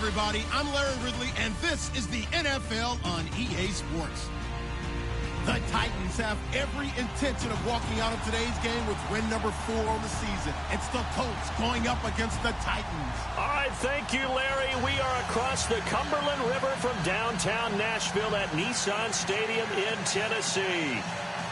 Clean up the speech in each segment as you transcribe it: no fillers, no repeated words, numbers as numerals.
everybody. I'm Larry Ridley, and this is the NFL on EA Sports. The Titans have every intention of walking out of today's game with win number 4 on the season. It's the Colts going up against the Titans. All right, thank you, Larry. We are across the Cumberland River from downtown Nashville at Nissan Stadium in Tennessee.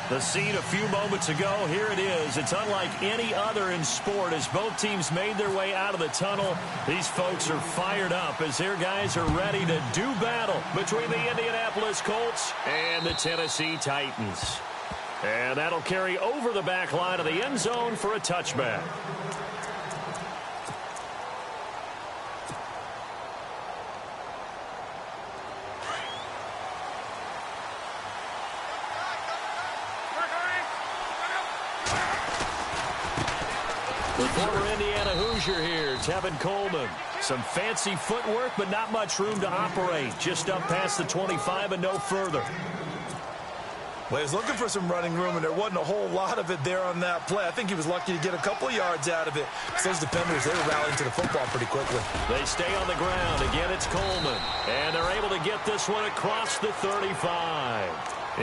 The scene a few moments ago, here it is. It's unlike any other in sport as both teams made their way out of the tunnel. These folks are fired up as their guys are ready to do battle between the Indianapolis Colts and the Tennessee Titans. And that'll carry over the back line of the end zone for a touchback. The former Indiana Hoosier here, Tevin Coleman. Some fancy footwork, but not much room to operate. Just up past the 25 and no further. Well, he was looking for some running room, and there wasn't a whole lot of it there on that play. I think he was lucky to get a couple of yards out of it. So those defenders, they were rallying to the football pretty quickly. They stay on the ground. Again, it's Coleman. And they're able to get this one across the 35.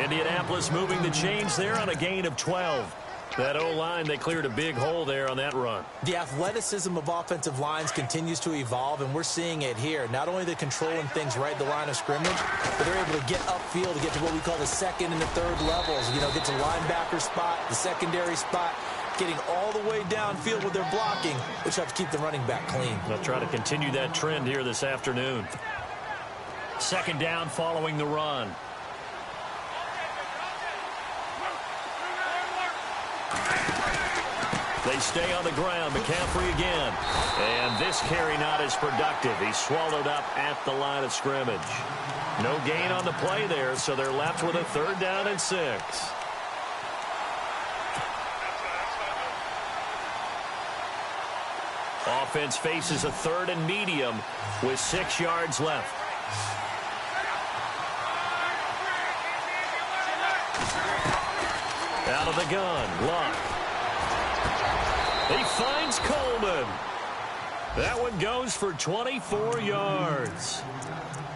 Indianapolis moving the chains there on a gain of 12. That O-line, they cleared a big hole there on that run. The athleticism of offensive lines continues to evolve, and we're seeing it here. Not only are they controlling things right at the line of scrimmage, but they're able to get upfield to get to what we call the second and the third levels. You know, get to linebacker spot, the secondary spot, getting all the way downfield with their blocking, which helps keep the running back clean. They'll try to continue that trend here this afternoon. Second down following the run. They stay on the ground. McCaffrey again. And this carry not as productive. He's swallowed up at the line of scrimmage. No gain on the play there, so they're left with a 3rd down and 6. Offense faces a 3rd and medium with 6 yards left. Out of the gun, Luck. He finds Coleman. That one goes for 24 yards.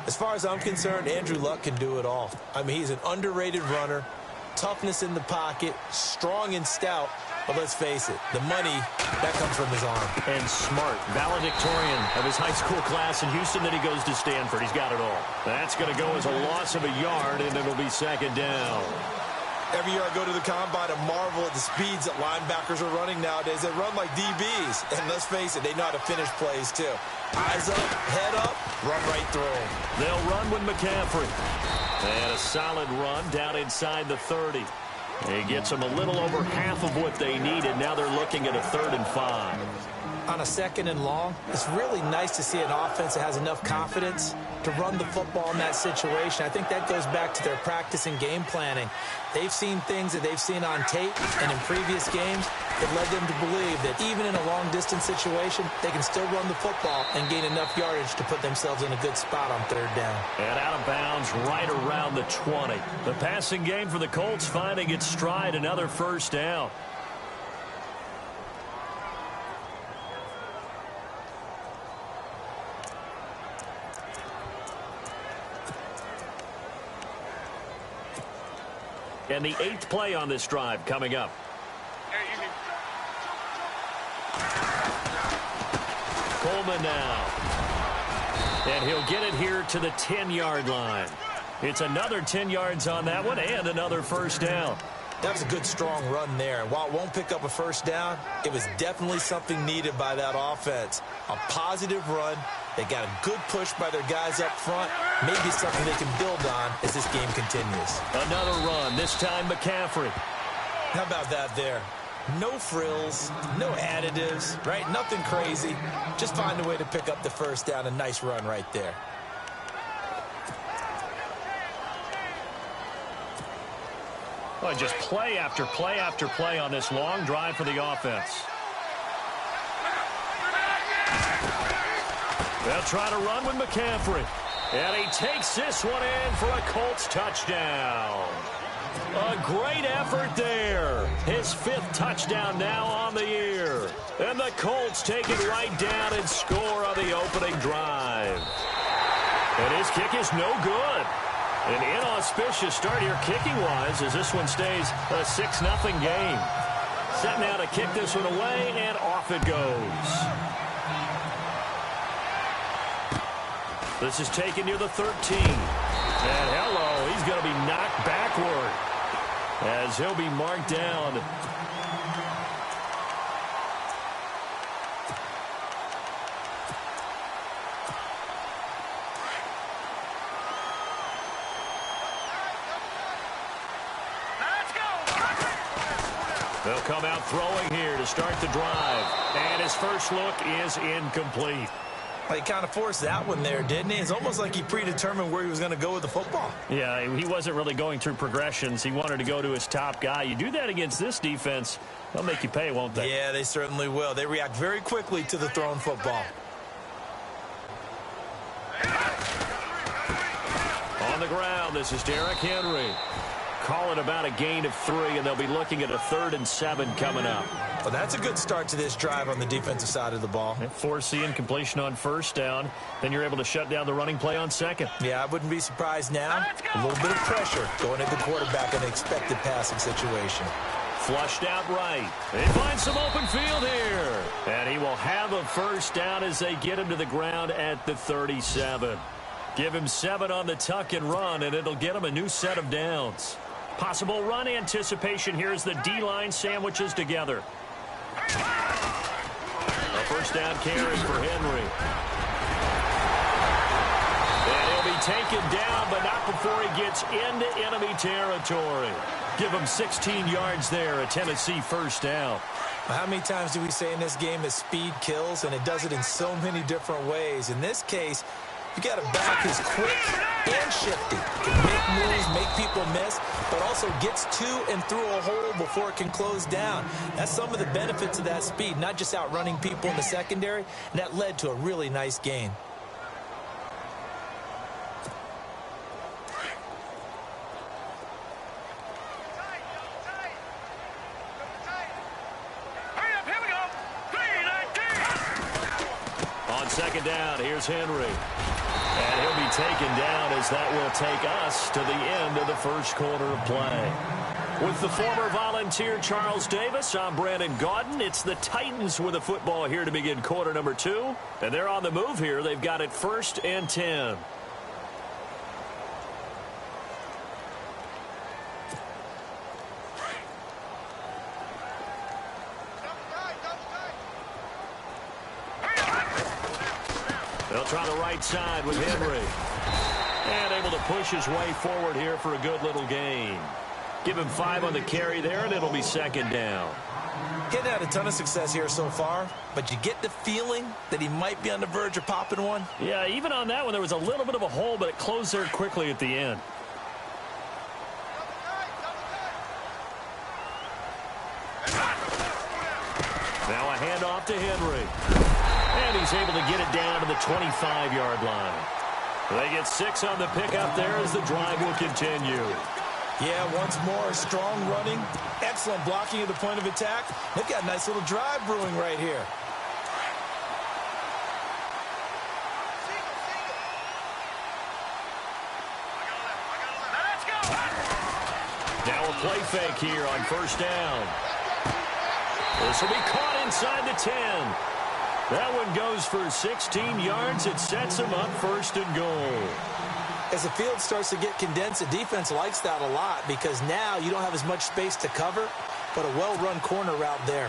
As far as I'm concerned, Andrew Luck can do it all. I mean, he's an underrated runner, toughness in the pocket, strong and stout. But let's face it, the money, that comes from his arm. And smart, valedictorian of his high school class in Houston. Then he goes to Stanford. He's got it all. That's going to go as a loss of a yard, and it'll be 2nd down. Every year I go to the combine and marvel at the speeds that linebackers are running nowadays. They run like DBs. And let's face it, they know how to finish plays too. Eyes up, head up, run right through them. They'll run with McCaffrey. And a solid run down inside the 30. He gets them a little over half of what they needed. Now they're looking at a 3rd and 5. On a 2nd and long, it's really nice to see an offense that has enough confidence to run the football in that situation. I think that goes back to their practice and game planning. They've seen things that they've seen on tape and in previous games that led them to believe that even in a long-distance situation, they can still run the football and gain enough yardage to put themselves in a good spot on 3rd down. And out of bounds right around the 20. The passing game for the Colts finding its stride, another 1st down. And the 8th play on this drive coming up. Coleman now. And he'll get it here to the 10-yard line. It's another 10 yards on that one and another 1st down. That was a good, strong run there. And while it won't pick up a 1st down, it was definitely something needed by that offense. A positive run. They got a good push by their guys up front. Maybe something they can build on as this game continues. Another run, this time McCaffrey. How about that there? No frills, no additives, right? Nothing crazy. Just find a way to pick up the 1st down. A nice run right there. Well, just play after play after play on this long drive for the offense. They'll try to run with McCaffrey. And he takes this one in for a Colts touchdown. A great effort there. His 5th touchdown now on the year. And the Colts take it right down and score on the opening drive. His kick is no good. An inauspicious start here kicking-wise as this one stays a 6-0 game. Set now to kick this one away, and off it goes. This is taken near the 13. And hello, he's going to be knocked backward as he'll be marked down. They'll come out throwing here to start the drive. And his first look is incomplete. Well, he kind of forced that one there, didn't he? It's almost like he predetermined where he was going to go with the football. Yeah, he wasn't really going through progressions. He wanted to go to his top guy. You do that against this defense, they'll make you pay, won't they? Yeah, they certainly will. They react very quickly to the thrown football. On the ground, this is Derrick Henry. Call it about a gain of 3, and they'll be looking at a 3rd and 7 coming up. Well, that's a good start to this drive on the defensive side of the ball. Force the incompletion on first down. Then you're able to shut down the running play on second. Yeah, I wouldn't be surprised now. A little bit of pressure going at the quarterback in an expected passing situation. Flushed out right. They find some open field here. And he will have a first down as they get him to the ground at the 37. Give him 7 on the tuck and run, and it'll get him a new set of downs. Possible run anticipation here as the D-line sandwiches together. A first down carry for Henry. And he'll be taken down, but not before he gets into enemy territory. Give him 16 yards there, a Tennessee first down. Well, how many times do we say in this game that speed kills, and it does it in so many different ways? In this case, you got a back who's quick and shifty. Can make moves, make people miss, but also gets to and through a hole before it can close down. That's some of the benefits of that speed, not just outrunning people in the secondary, and that led to a really nice gain. On second down, here's Henry. And he'll be taken down as that will take us to the end of the first quarter of play. With the former Volunteer Charles Davis, I'm Brandon Gaudin. It's the Titans with the football here to begin quarter number 2. And they're on the move here. They've got it 1st and 10. They'll try the right side with Henry. And able to push his way forward here for a good little gain. Give him 5 on the carry there, and it'll be second down. Getting had a ton of success here so far, but you get the feeling that he might be on the verge of popping one. Yeah, even on that one, there was a little bit of a hole, but it closed there quickly at the end. Now a handoff to Henry. And he's able to get it down to the 25-yard line. They get 6 on the pickup there as the drive will continue. Yeah, once more, strong running, excellent blocking at the point of attack. They've got a nice little drive brewing right here. Now a play fake here on first down. This will be caught inside the 10. That one goes for 16 yards. It sets him up 1st and goal. As the field starts to get condensed, the defense likes that a lot because now you don't have as much space to cover, but a well-run corner route there.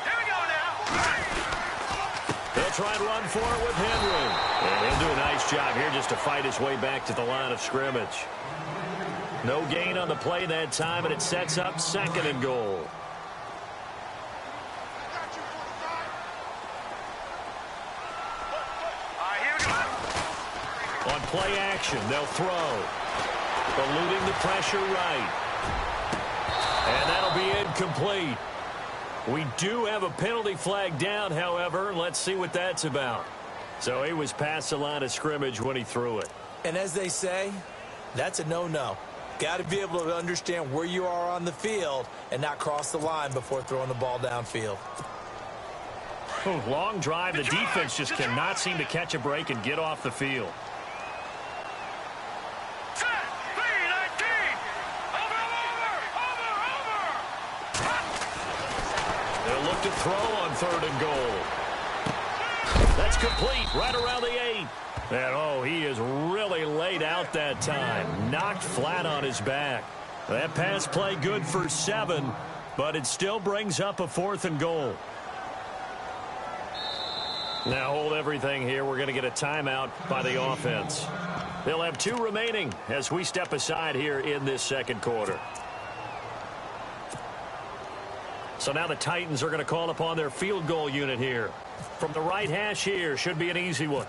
Here we go now. They'll try and run for it with Henry. And he'll do a nice job here just to fight his way back to the line of scrimmage. No gain on the play that time, and it sets up 2nd and goal. On play action, they'll throw. Eluding the pressure right. And that'll be incomplete. We do have a penalty flag down, however. Let's see what that's about. So he was past the line of scrimmage when he threw it. And as they say, that's a no-no. Got to be able to understand where you are on the field and not cross the line before throwing the ball downfield. Ooh, long drive. The defense just cannot seem to catch a break and get off the field. They'll look to throw on 3rd and goal. That's complete right around the 8. And, oh, he is really laid out that time. Knocked flat on his back. That pass play good for 7, but it still brings up a 4th and goal. Now hold everything here. We're going to get a timeout by the offense. They'll have 2 remaining as we step aside here in this second quarter. So now the Titans are going to call upon their field goal unit here. From the right hash here, should be an easy one.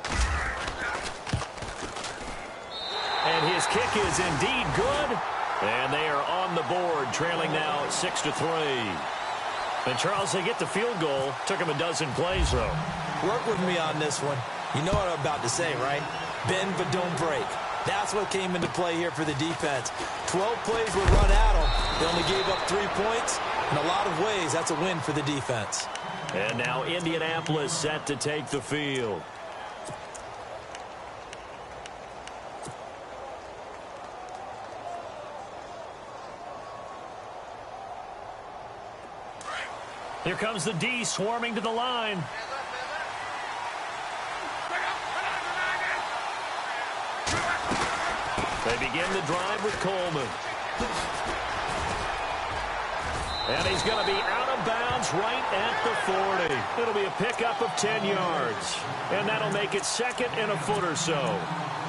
And his kick is indeed good. And they are on the board, trailing now 6-3. And, Charles, they get the field goal. Took him a dozen plays, though. Work with me on this one. You know what I'm about to say, right? Bend but don't break. That's what came into play here for the defense. 12 plays were run at them. They only gave up 3 points. In a lot of ways, that's a win for the defense. And now Indianapolis set to take the field. Here comes the D swarming to the line. They begin the drive with Coleman. And he's going to be out of bounds right at the 40. It'll be a pickup of 10 yards. And that'll make it 2nd and a foot or so.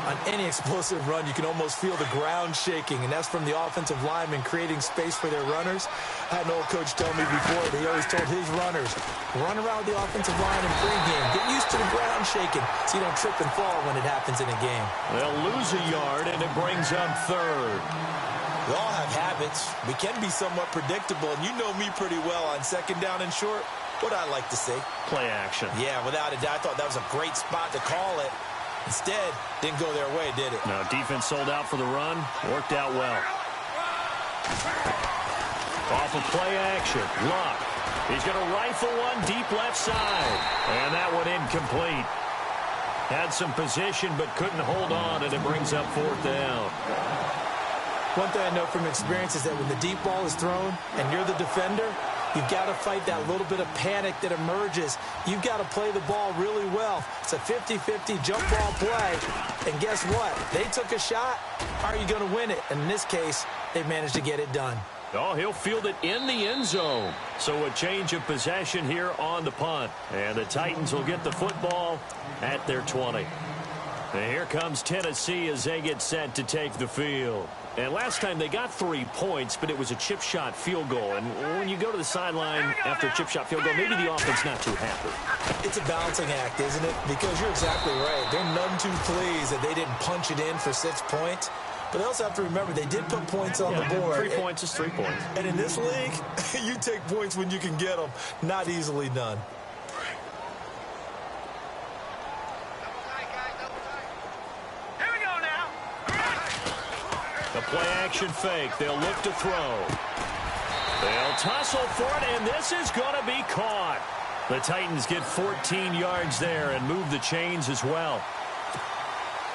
On any explosive run, you can almost feel the ground shaking, and that's from the offensive linemen creating space for their runners. I had an old coach tell me before that he always told his runners, run around the offensive line in pregame. Get used to the ground shaking so you don't trip and fall when it happens in a game. They'll lose a yard, and it brings up 3rd. We all have habits. We can be somewhat predictable, and you know me pretty well on 2nd down and short. What I like to see. Play action. Yeah, without a doubt. I thought that was a great spot to call it. Instead, didn't go their way, did it? No, defense sold out for the run. Worked out well. Off of play action. Luck. He's going to rifle one deep left side. And that one incomplete. Had some position but couldn't hold on, and it brings up 4th down. One thing I know from experience is that when the deep ball is thrown and you're the defender, you've got to fight that little bit of panic that emerges. You've got to play the ball really well. It's a 50-50 jump ball play. And guess what? They took a shot. Are you going to win it? And in this case, they managed to get it done. Oh, he'll field it in the end zone. So a change of possession here on the punt. And the Titans will get the football at their 20. And here comes Tennessee as they get set to take the field. And last time they got 3 points, but it was a chip shot field goal. And when you go to the sideline after a chip shot field goal, maybe the offense not too happy. It's a balancing act, isn't it? Because you're exactly right. They're none too pleased that they didn't punch it in for 6 points. But they also have to remember they did put points on the board. 3 points is 3 points. And in this league, you take points when you can get them. Not easily done. The play-action fake. They'll look to throw. They'll tussle for it, and this is going to be caught. The Titans get 14 yards there and move the chains as well.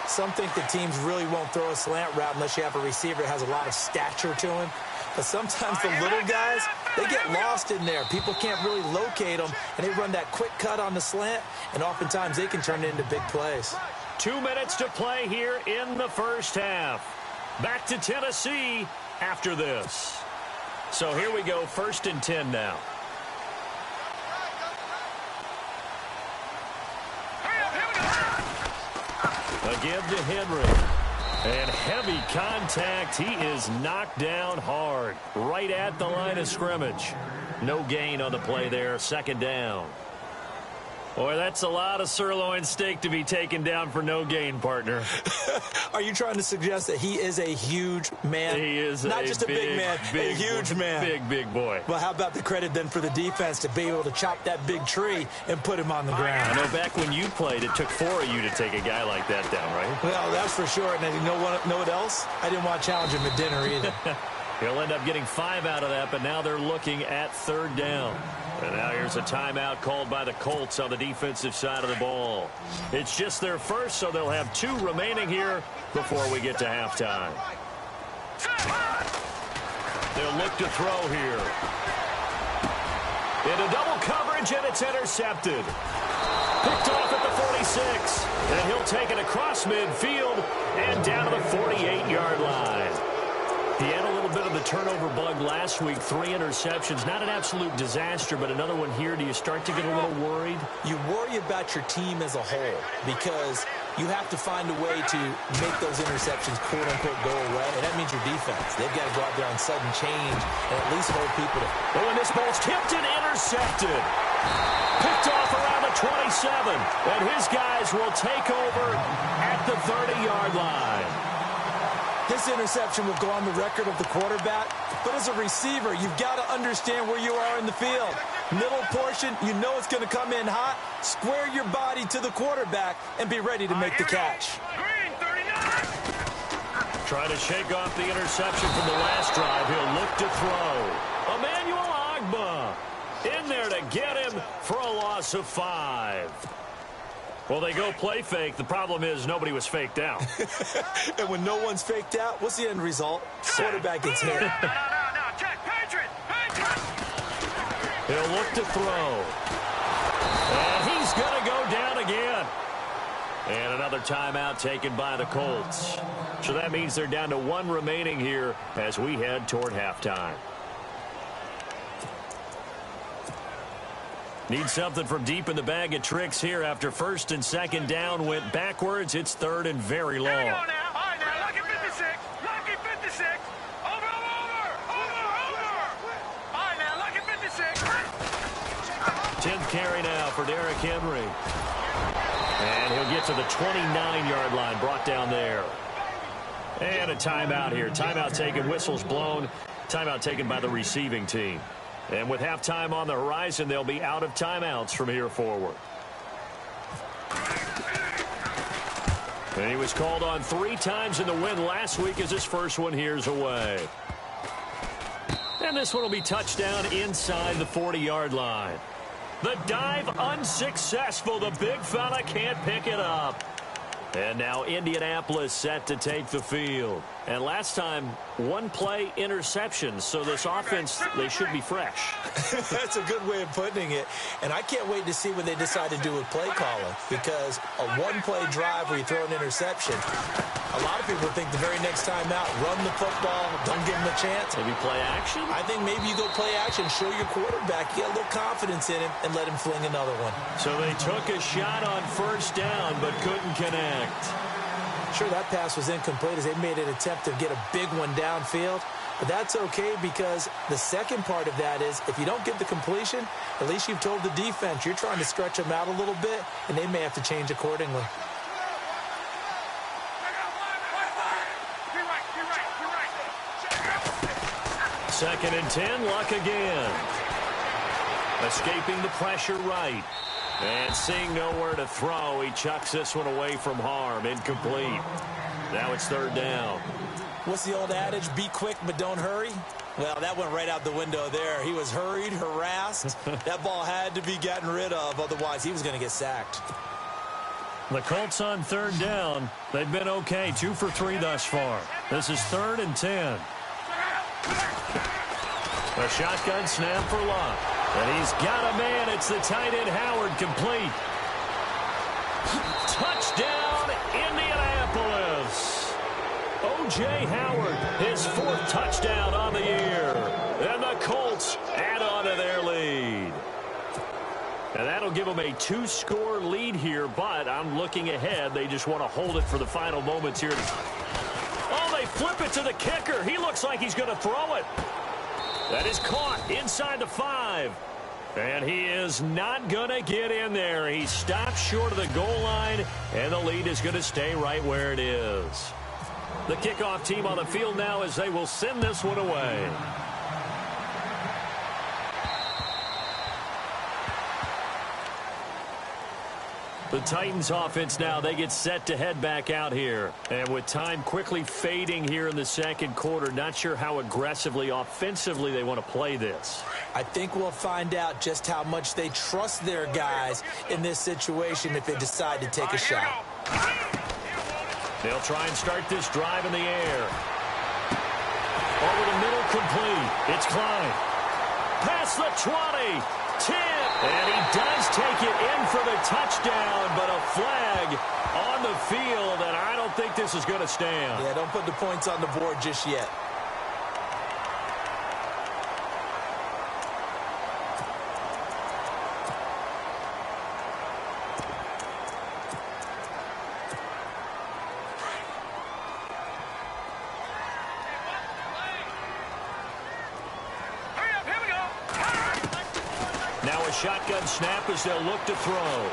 Some think that teams really won't throw a slant route unless you have a receiver that has a lot of stature to him. But sometimes the little guys, they get lost in there. People can't really locate them, and they run that quick cut on the slant, and oftentimes they can turn it into big plays. 2 minutes to play here in the first half. Back to Tennessee after this. So here we go, 1st and 10 now. Again to Henry. And heavy contact. He is knocked down hard right at the line of scrimmage. No gain on the play there. 2nd down. Boy, that's a lot of sirloin steak to be taken down for no gain, partner. Are you trying to suggest that he is a huge man? He is not just a big man, a huge man. Big boy. Well, how about the credit then for the defense to be able to chop that big tree and put him on the ground? I know back when you played, it took 4 of you to take a guy like that down, right? Well, that's for sure. And you know what else? I didn't want to challenge him at dinner either. He'll end up getting 5 out of that, but now they're looking at 3rd down. And now here's a timeout called by the Colts on the defensive side of the ball. It's just their first, so they'll have 2 remaining here before we get to halftime. They'll look to throw here. Into double coverage, and it's intercepted. Picked off at the 46. And he'll take it across midfield and down to the 48-yard line. He had a little bit of the turnover bug last week, 3 interceptions. Not an absolute disaster, but another one here. Do you start to get a little worried? You worry about your team as a whole because you have to find a way to make those interceptions, quote-unquote, go away, and that means your defense. They've got to go out there on sudden change and at least hold people to... Oh, and this ball's tipped and intercepted. Picked off around the 27, and his guys will take over at the 30-yard line. This interception will go on the record of the quarterback, but as a receiver, you've got to understand where you are in the field. Middle portion, you know it's going to come in hot. Square your body to the quarterback and be ready to make the catch. Try to shake off the interception from the last drive. He'll look to throw. Emmanuel Ogbah in there to get him for a loss of 5. Well, they go play fake. The problem is nobody was faked out. And when no one's faked out, what's the end result? Quarterback gets hit. He'll look to throw. And he's going to go down again. And another timeout taken by the Colts. So that means they're down to 1 remaining here as we head toward halftime. Need something from deep in the bag of tricks here after 1st and 2nd down went backwards. It's 3rd and very long. Here we go now. All right, now, lucky 56. Lucky 56. Over. All right, now, lucky 56. 10th carry now for Derrick Henry. And he'll get to the 29-yard line, brought down there. And a timeout here. Timeout taken, whistles blown. Timeout taken by the receiving team. And with halftime on the horizon, they'll be out of timeouts from here forward. And he was called on 3 times in the win last week as his first one here's away. And this one will be touchdown inside the 40-yard line. The dive unsuccessful. The big fella can't pick it up. And now Indianapolis set to take the field. And last time, 1-play interception. So this offense, they should be fresh. That's a good way of putting it. And I can't wait to see what they decide to do with play calling. Because a 1-play drive where you throw an interception, a lot of people think the very next time out, run the football, don't give them a chance. Maybe play action? I think maybe you go play action, show your quarterback, get a little confidence in him, and let him fling another one. So they took a shot on 1st down, but couldn't connect. Sure, that pass was incomplete as they made an attempt to get a big one downfield. But that's okay because the second part of that is if you don't get the completion, at least you've told the defense you're trying to stretch them out a little bit, and they may have to change accordingly. Second and 10, Luck again. Escaping the pressure right. And seeing nowhere to throw, he chucks this one away from harm. Incomplete. Now it's 3rd down. What's the old adage? Be quick, but don't hurry. Well, that went right out the window there. He was hurried, harassed. That ball had to be gotten rid of. Otherwise, he was going to get sacked. The Colts on 3rd down. They've been okay. 2 for 3 thus far. This is 3rd and 10. A shotgun snap for Luck. And he's got a man. It's the tight end Howard, complete. Touchdown, Indianapolis. O.J. Howard, his 4th touchdown on the year. And the Colts add on to their lead. And that'll give them a 2-score lead here, but I'm looking ahead. They just want to hold it for the final moments here. Oh, they flip it to the kicker. He looks like he's going to throw it. That is caught inside the 5. And he is not going to get in there. He stops short of the goal line, and the lead is going to stay right where it is. The kickoff team on the field now as they will send this one away. The Titans offense now, they get set to head back out here. And with time quickly fading here in the second quarter, not sure how aggressively, offensively they want to play this. I think we'll find out just how much they trust their guys in this situation if they decide to take a shot. They'll try and start this drive in the air. Over the middle, complete. It's Klein. Past the 20. 10. And he does take it in for the touchdown, but a flag on the field, and I don't think this is going to stand. Yeah, don't put the points on the board just yet. Shotgun snap as they'll look to throw.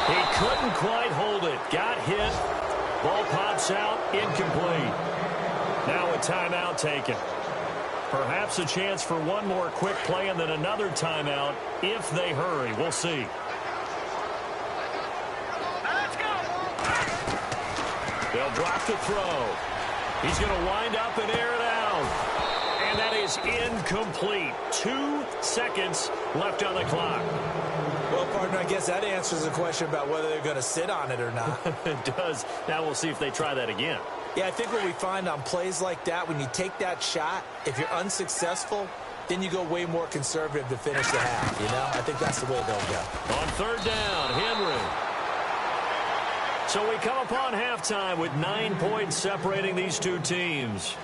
He couldn't quite hold it. Got hit. Ball pops out. Incomplete. Now a timeout taken. Perhaps a chance for one more quick play and then another timeout if they hurry. We'll see. Let's go. They'll drop to throw. He's going to wind up and air it out. And that is incomplete. 2 seconds left on the clock. Well, partner, I guess that answers the question about whether they're going to sit on it or not. It does. Now we'll see if they try that again. Yeah, I think what we find on plays like that, when you take that shot, if you're unsuccessful, then you go way more conservative to finish the half, you know? I think that's the way they'll go. On third down, Henry. So we come upon halftime with 9 points separating these two teams.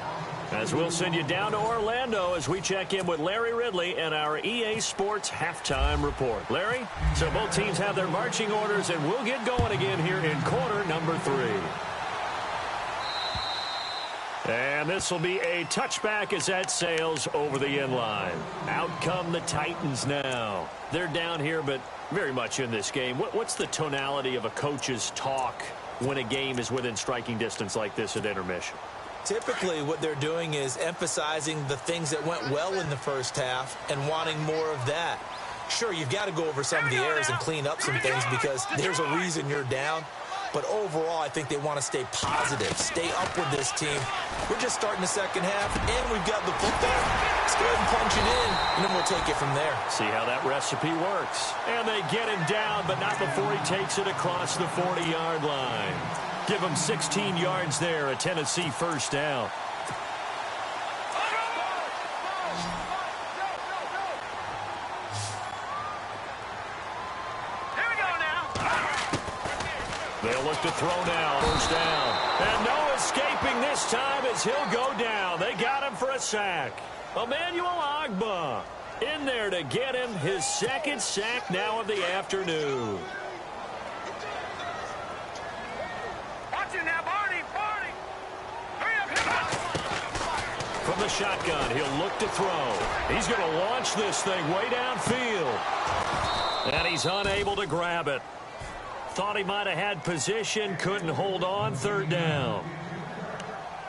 As we'll send you down to Orlando as we check in with Larry Ridley and our EA Sports Halftime Report. Larry, so both teams have their marching orders, and we'll get going again here in quarter number 3. And this will be a touchback as that sails over the end line. Out come the Titans now. They're down here, but very much in this game. What's the tonality of a coach's talk when a game is within striking distance like this at intermission? Typically, what they're doing is emphasizing the things that went well in the first half and wanting more of that. Sure, you've got to go over some of the errors and clean up some things because there's a reason you're down. But overall, I think they want to stay positive, stay up with this team. We're just starting the second half, and we've got the football. Let's go ahead and punch it in, and then we'll take it from there. See how that recipe works. And they get him down, but not before he takes it across the 40-yard line. Give him 16 yards there, a Tennessee first down. Here we go now. They'll look to throw now, first down. And no escaping this time as he'll go down. They got him for a sack. Emmanuel Ogbah in there to get him his second sack now of the afternoon. From the shotgun, he'll look to throw. He's going to launch this thing way downfield. And he's unable to grab it. Thought he might have had position, couldn't hold on, third down.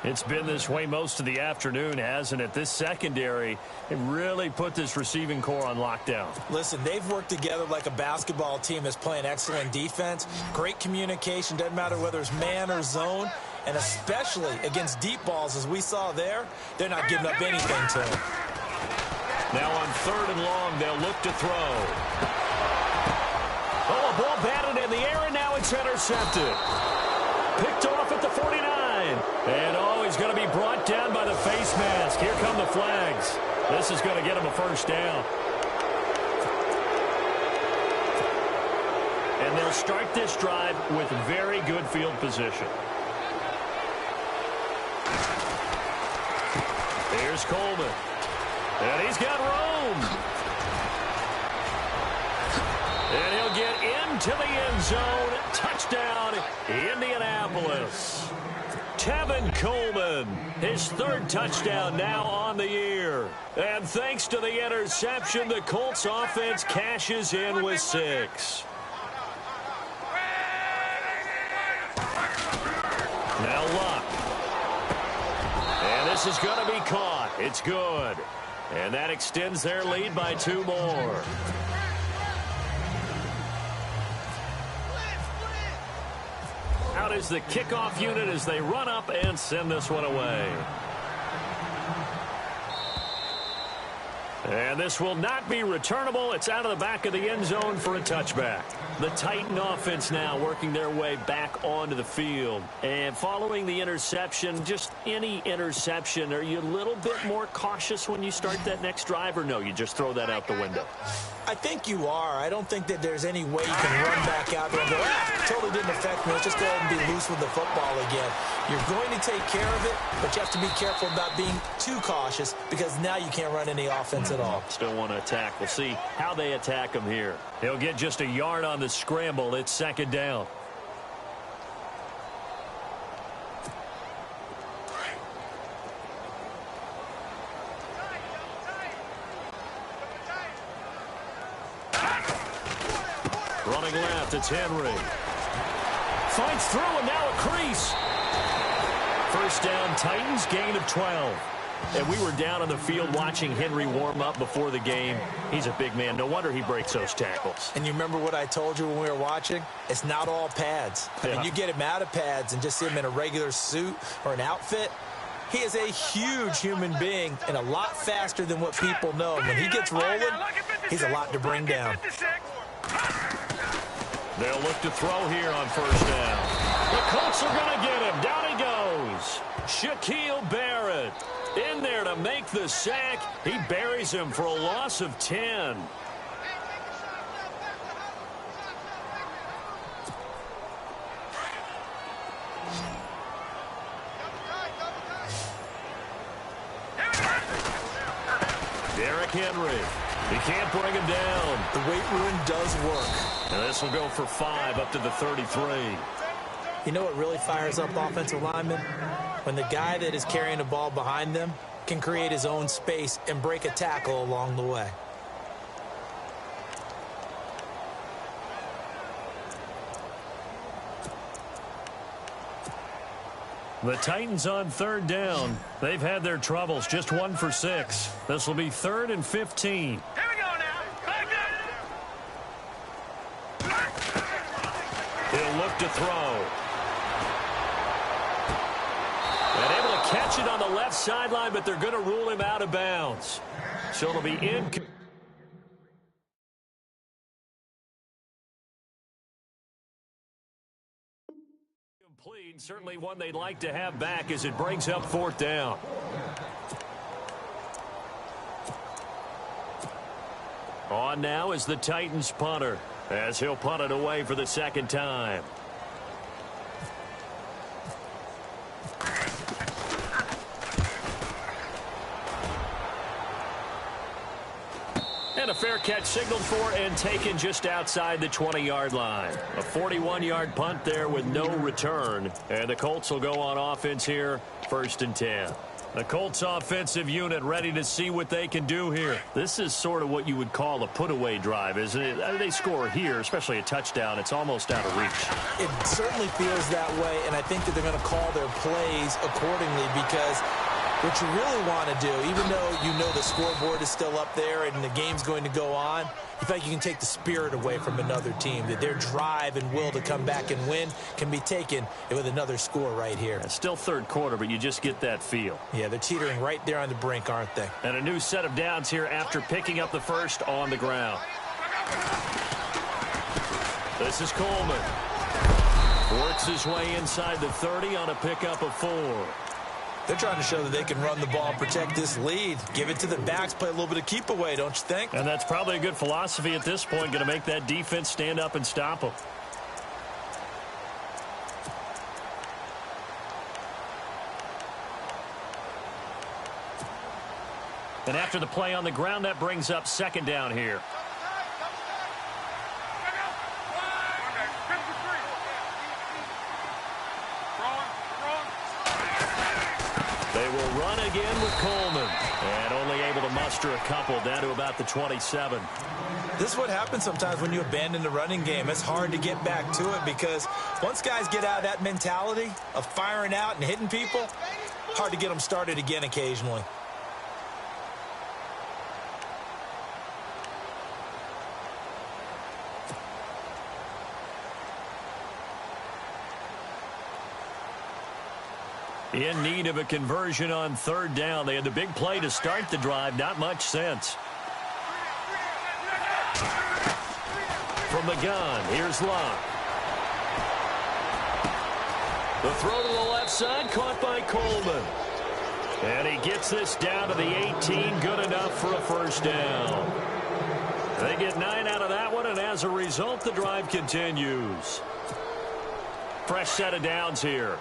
It's been this way most of the afternoon, hasn't it? This secondary, it really put this receiving core on lockdown. Listen, they've worked together like a basketball team that's playing excellent defense. Great communication, doesn't matter whether it's man or zone. And especially against deep balls, as we saw there, they're not giving up anything to him. Now on third and long, they'll look to throw. Oh, a ball batted in the air, and now it's intercepted. Picked off at the 49. And, oh, he's going to be brought down by the face mask. Here come the flags. This is going to get him a first down. And they'll start this drive with very good field position. Here's Coleman. And he's got room. And he'll get into the end zone. Touchdown, Indianapolis. Tevin Coleman, his third touchdown now on the year. And thanks to the interception, the Colts offense cashes in with 6. Now Luck. And this is going to be caught. It's good. And that extends their lead by 2 more. out is the kickoff unit as they run up and send this one away. And this will not be returnable. It's out of the back of the end zone for a touchback. The Titan offense now working their way back onto the field. And following the interception, just any interception, are you a little bit more cautious when you start that next drive, or no, you just throw that out the window? I think you are. I don't think that there's any way you can run back out there and go, totally didn't affect me. Let's just go ahead and be loose with the football again. You're going to take care of it, but you have to be careful about being too cautious because now you can't run any offense at all. Still want to attack. We'll see how they attack him here. He'll get just a yard on the scramble. It's second down. Running left, it's Henry. Fights through and now a crease. First down, Titans, gain of 12. And we were down on the field watching Henry warm up before the game. He's a big man. No wonder he breaks those tackles. And you remember what I told you when we were watching? It's not all pads. I mean, you get him out of pads and just see him in a regular suit or an outfit. He is a huge human being and a lot faster than what people know. When he gets rolling, he's a lot to bring down. They'll look to throw here on first down. The Colts are going to get him. Down he goes. Shaquille Barrett in there to make the sack. He buries him for a loss of 10. Derrick Henry. He can't bring him down. The weight room does work. And this will go for 5 up to the 33. You know what really fires up offensive linemen? When the guy that is carrying the ball behind them can create his own space and break a tackle along the way. The Titans on third down. They've had their troubles. Just 1 for 6. This will be 3rd and 15. Here we go now. Back up. He'll look to throw. And able to catch it on the left sideline, but they're going to rule him out of bounds. So it'll be incomplete. Certainly one they'd like to have back as it brings up 4th down. On now is the Titans punter as he'll punt it away for the 2nd time. And a fair catch signaled for and taken just outside the 20-yard line. A 41-yard punt there with no return. And the Colts will go on offense here, 1st and 10. The Colts offensive unit ready to see what they can do here. This is sort of what you would call a put-away drive, isn't it? They score here, especially a touchdown. It's almost out of reach. It certainly feels that way, and I think that they're going to call their plays accordingly because what you really want to do, even though you know the scoreboard is still up there and the game's going to go on, you feel like you can take the spirit away from another team, that their drive and will to come back and win can be taken with another score right here. It's still 3rd quarter, but you just get that feel. Yeah, they're teetering right there on the brink, aren't they? And a new set of downs here after picking up the first on the ground. This is Coleman. Works his way inside the 30 on a pickup of 4. They're trying to show that they can run the ball, protect this lead, give it to the backs, play a little bit of keep away, don't you think? And that's probably a good philosophy at this point, going to make that defense stand up and stop them. And after the play on the ground, that brings up 2nd down here. They will run again with Coleman. And only able to muster a couple down to about the 27. This is what happens sometimes when you abandon the running game. It's hard to get back to it because once guys get out of that mentality of firing out and hitting people, hard to get them started again occasionally. In need of a conversion on third down. They had the big play to start the drive. Not much sense. From the gun, here's Locke. The throw to the left side, caught by Coleman. And he gets this down to the 18, good enough for a first down. They get 9 out of that one, and as a result, the drive continues. Fresh set of downs here.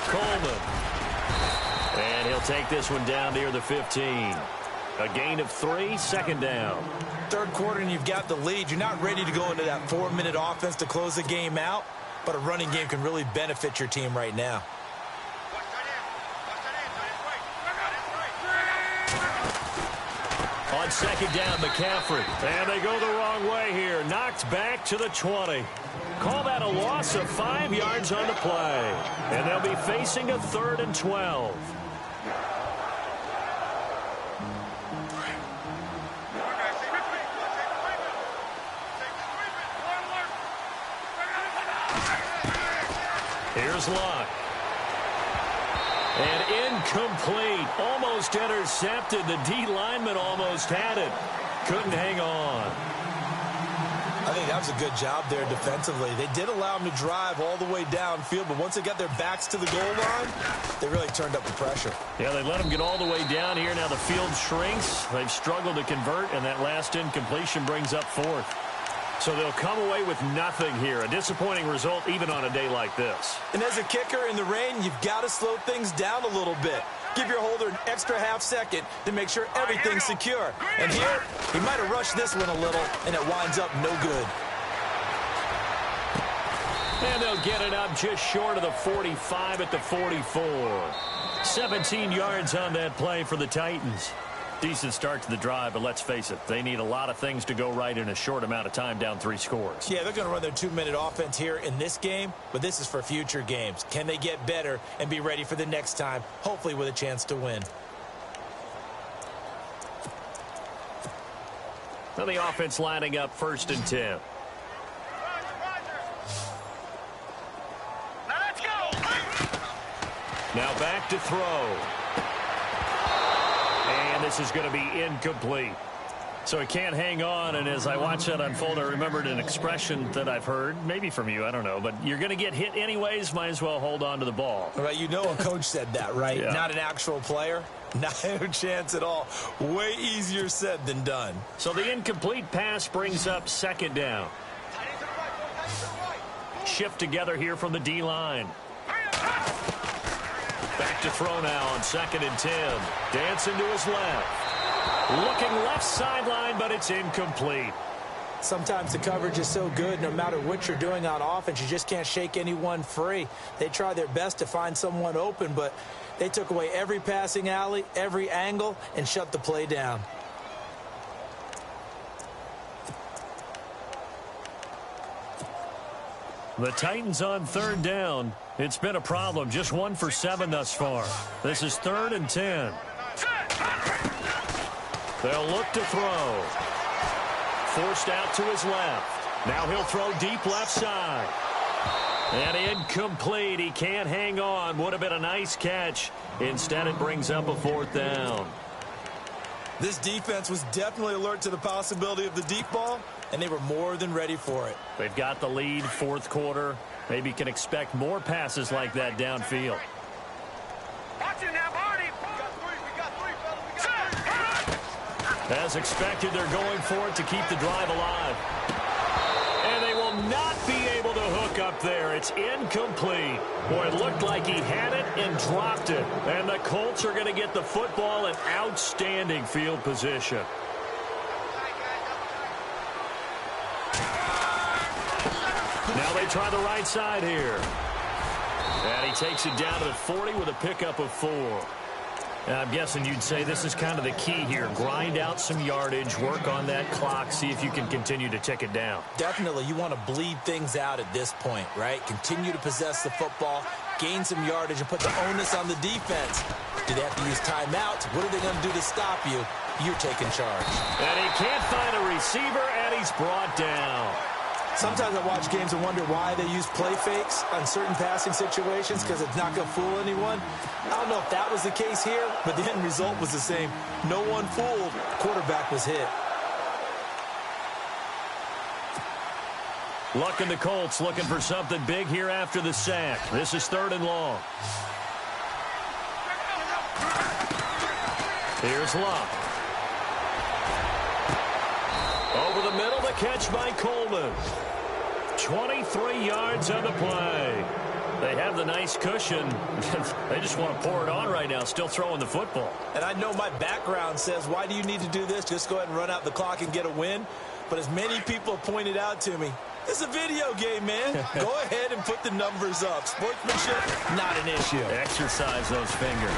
Coleman. And he'll take this one down near the 15. A gain of 3, second down. Third quarter and you've got the lead. You're not ready to go into that 4-minute offense to close the game out, but a running game can really benefit your team right now. On second down, McCaffrey. And they go the wrong way here. Knocked back to the 20. Call that a loss of 5 yards on the play. And they'll be facing a 3rd and 12. Here's Locke. And incomplete. Almost intercepted. The D lineman almost had it. Couldn't hang on. I think that was a good job there defensively. They did allow them to drive all the way downfield, but once they got their backs to the goal line, they really turned up the pressure. Yeah, they let them get all the way down here. Now the field shrinks. They've struggled to convert, and that last incompletion brings up 4th. So they'll come away with nothing here. A disappointing result even on a day like this. And as a kicker in the rain, you've got to slow things down a little bit. Give your holder an extra half second to make sure everything's secure. And here, he might have rushed this one a little, and it winds up no good. And they'll get it up just short of the 45 at the 44. 17 yards on that play for the Titans. Decent start to the drive, but let's face it, they need a lot of things to go right in a short amount of time, down 3 scores. Yeah, they're going to run their 2-minute offense here in this game, but this is for future games. Can they get better and be ready for the next time, hopefully with a chance to win? Well, the offense lining up 1st and 10. Now let's go. Now back to throw. And this is going to be incomplete. So he can't hang on, and as I watch that unfold, I remembered an expression that I've heard, maybe from you, I don't know, but you're going to get hit anyways, might as well hold on to the ball. Right, you know a coach said that, right? Yeah. Not an actual player. Not a chance at all. Way easier said than done. So the incomplete pass brings up 2nd down. Shift together here from the D-line. Back to throw now on 2nd and 10. Dancing to his left. Looking left sideline, but it's incomplete. Sometimes the coverage is so good, no matter what you're doing on offense, you just can't shake anyone free. They try their best to find someone open, but they took away every passing alley, every angle, and shut the play down. The Titans on 3rd down. It's been a problem. Just 1 for 7 thus far. This is 3rd and 10. They'll look to throw. Forced out to his left. Now he'll throw deep left side. And incomplete. He can't hang on. Would have been a nice catch. Instead, it brings up a 4th down. This defense was definitely alert to the possibility of the deep ball, and they were more than ready for it. They've got the lead, 4th quarter. Maybe can expect more passes like that downfield. Watch it now, Marty. As expected, they're going for it to keep the drive alive. And they will not be able to hook up there. It's incomplete. Boy, it looked like he had it and dropped it. And the Colts are going to get the football in outstanding field position. Now they try the right side here. And he takes it down to the 40 with a pickup of 4. I'm guessing you'd say this is kind of the key here. Grind out some yardage, work on that clock, see if you can continue to tick it down. Definitely, you want to bleed things out at this point, right? Continue to possess the football, gain some yardage, and put the onus on the defense. Do they have to use timeouts? What are they going to do to stop you? You're taking charge. And he can't find a receiver, and he's brought down. Sometimes I watch games and wonder why they use play fakes on certain passing situations because it's not going to fool anyone. I don't know if that was the case here, but the end result was the same. No one fooled. Quarterback was hit. Luck and the Colts looking for something big here after the sack. This is 3rd and long. Here's Luck. Over the middle, the catch by Coleman. 23 yards on the play. They have the nice cushion. They just want to pour it on right now, still throwing the football. And I know my background says, why do you need to do this? Just go ahead and run out the clock and get a win. But as many people have pointed out to me, it's a video game, man. Go ahead and put the numbers up. Sportsmanship, not an issue. Exercise those fingers.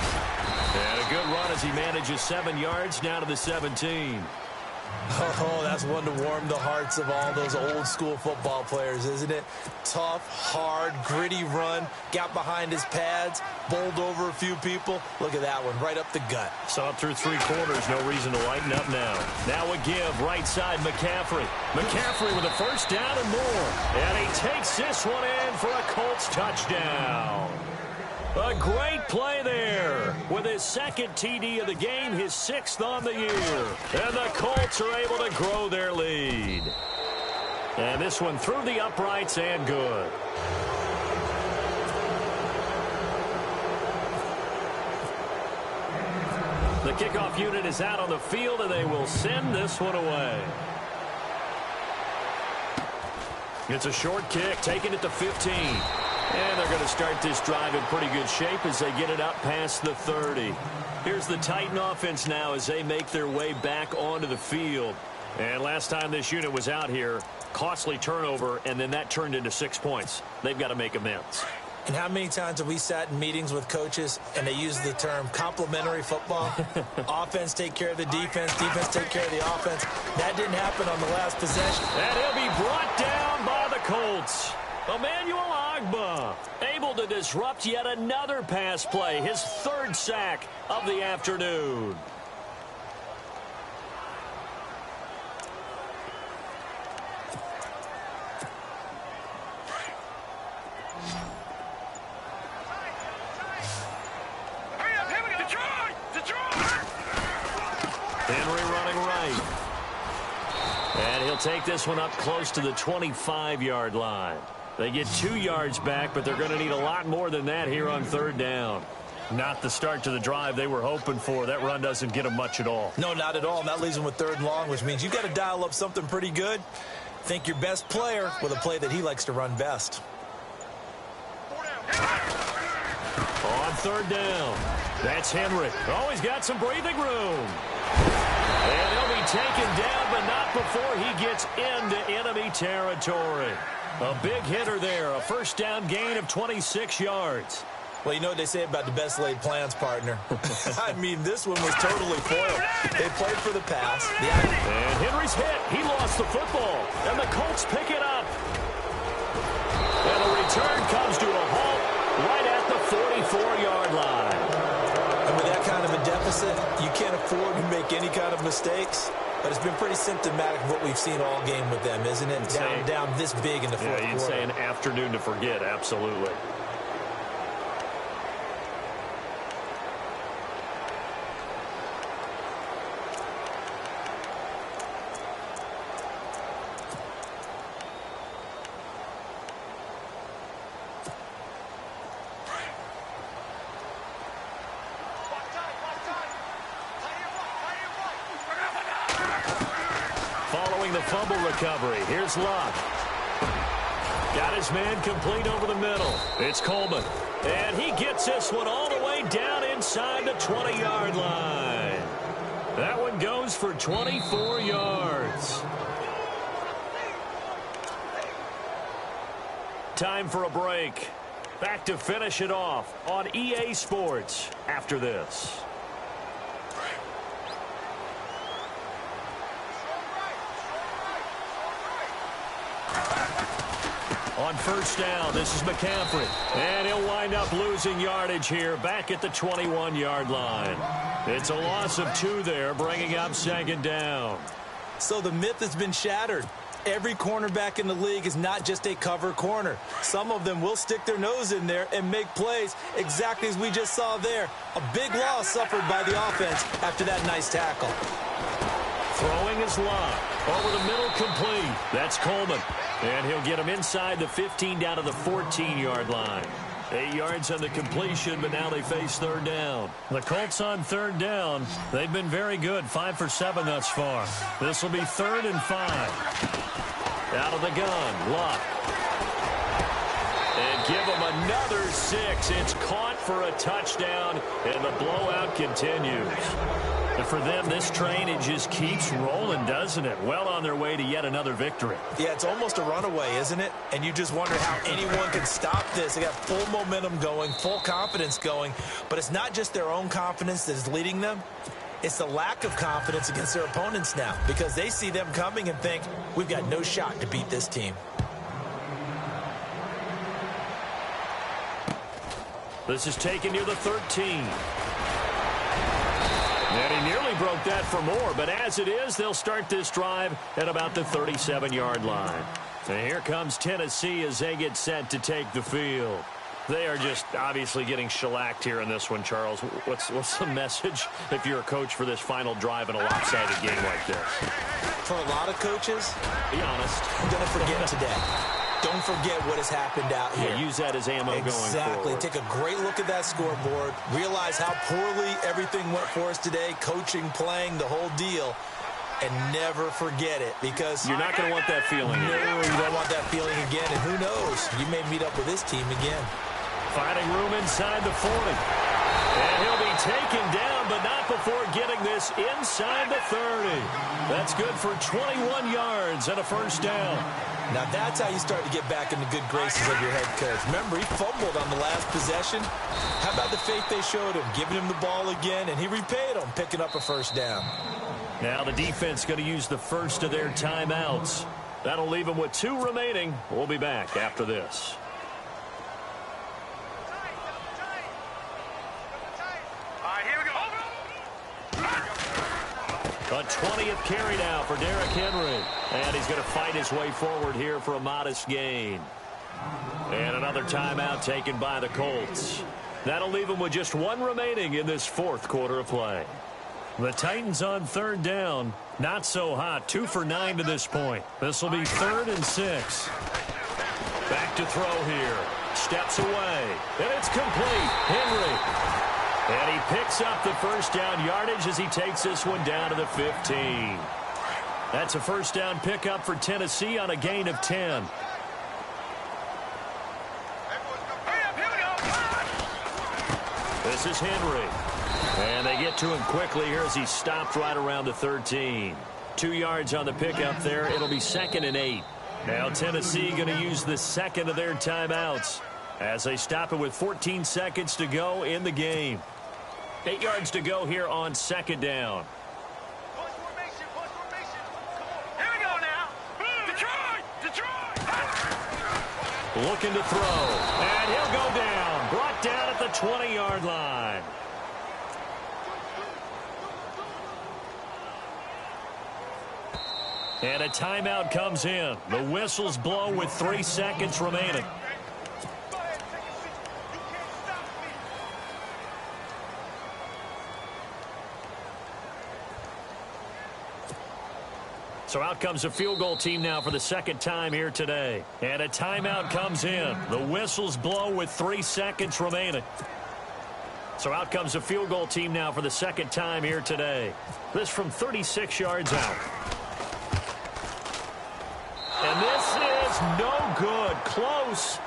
And a good run as he manages 7 yards now to the 17. Oh, that's one to warm the hearts of all those old-school football players, isn't it? Tough, hard, gritty run, got behind his pads, bowled over a few people. Look at that one, right up the gut. Saw it through 3 quarters, no reason to lighten up now. Now a give, right side, McCaffrey. McCaffrey with a first down and more. And he takes this one in for a Colts touchdown. A great play there with his 2nd TD of the game, his 6th on the year. And the Colts are able to grow their lead. And this one through the uprights and good. The kickoff unit is out on the field, and they will send this one away. It's a short kick, taking it to 15. And they're going to start this drive in pretty good shape as they get it up past the 30. Here's the Titan offense now as they make their way back onto the field. And last time this unit was out here, costly turnover, and then that turned into 6 points. They've got to make amends. And how many times have we sat in meetings with coaches and they use the term complementary football? Offense take care of the defense, defense take care of the offense. That didn't happen on the last possession. And he'll be brought down by the Colts. Emmanuel Ogbah able to disrupt yet another pass play, his 3rd sack of the afternoon. Henry running right. And he'll take this one up close to the 25-yard line. They get 2 yards back, but they're going to need a lot more than that here on 3rd down. Not the start to the drive they were hoping for. That run doesn't get them much at all. No, not at all. And that leaves them with 3rd and long, which means you've got to dial up something pretty good. Think your best player with a play that he likes to run best. On 3rd down, that's Henry. Oh, he's got some breathing room. And he'll be taken down, but not before he gets into enemy territory. A big hitter there, a 1st down gain of 26 yards. Well, you know what they say about the best laid plans, partner. I mean, this one was totally foiled. They played for the pass. And Henry's hit. He lost the football. And the Colts pick it up. And the return comes to a halt right at the 44-yard line. And with that kind of a deficit, you can't afford to make any kind of mistakes. But it's been pretty symptomatic of what we've seen all game with them, isn't it? Down this big in the 4th quarter. You'd say an afternoon to forget, absolutely. The fumble recovery. Here's Luck. Got his man complete over the middle. It's Coleman. And he gets this one all the way down inside the 20-yard line. That one goes for 24 yards. Time for a break. Back to finish it off on EA Sports after this. On 1st down, this is McCaffrey. And he'll wind up losing yardage here back at the 21-yard line. It's a loss of 2 there, bringing up 2nd down. So the myth has been shattered. Every cornerback in the league is not just a cover corner. Some of them will stick their nose in there and make plays exactly as we just saw there. A big loss suffered by the offense after that nice tackle. Throwing is Love. Over the middle, complete. That's Coleman. And he'll get him inside the 15 down to the 14-yard line. 8 yards on the completion, but now they face third down. The Colts on third down. They've been very good, 5 for 7 thus far. This will be 3rd and 5. Out of the gun, Luck. And give him another 6. It's caught for a touchdown, and the blowout continues. And for them, this train, it just keeps rolling, doesn't it? Well on their way to yet another victory. Yeah, it's almost a runaway, isn't it? And you just wonder how anyone can stop this. They got full momentum going, full confidence going. But it's not just their own confidence that is leading them. It's the lack of confidence against their opponents now, because they see them coming and think, we've got no shot to beat this team. This is taken near the 13. And he nearly broke that for more, but as it is, they'll start this drive at about the 37-yard line. And here comes Tennessee as they get set to take the field. They are just obviously getting shellacked here in this one, Charles. What's the message if you're a coach for this final drive in a lopsided game like this? For a lot of coaches, be honest, I'm going to forget today. Don't forget what has happened out here. Yeah, use that as ammo going forward. Exactly. Take a great look at that scoreboard. Realize how poorly everything went for us today. Coaching, playing, the whole deal. And never forget it, because you're not going to want that feeling. No, you don't want that feeling again. And who knows? You may meet up with this team again. Finding room inside the 40. And he'll be taken down, but not before getting this inside the 30. That's good for 21 yards and a first down. Now that's how you start to get back in the good graces of your head coach. Remember, he fumbled on the last possession. How about the faith they showed him, giving him the ball again, and he repaid them, picking up a first down. Now the defense going to use the first of their timeouts. That'll leave them with 2 remaining. We'll be back after this. A 20th carry now for Derrick Henry. And he's going to fight his way forward here for a modest gain. And another timeout taken by the Colts. That'll leave them with just 1 remaining in this 4th quarter of play. The Titans on third down. Not so hot. 2 for 9 to this point. This will be 3rd and 6. Back to throw here. Steps away. And it's complete. Henry. And he picks up the first down yardage as he takes this one down to the 15. That's a first down pickup for Tennessee on a gain of 10. This is Henry. And they get to him quickly here as he stopped right around the 13. 2 yards on the pickup there. It'll be 2nd and 8. Now Tennessee going to use the second of their timeouts as they stop it with 14 seconds to go in the game. 8 yards to go here on 2nd down. Here we go now. Detroit! Looking to throw. And he'll go down. Brought down at the 20-yard line. And a timeout comes in. The whistles blow with 3 seconds remaining. So out comes a field goal team now for the 2nd time here today. And a timeout comes in. The whistles blow with 3 seconds remaining. So out comes a field goal team now for the 2nd time here today. This from 36 yards out. And this is no good. Close,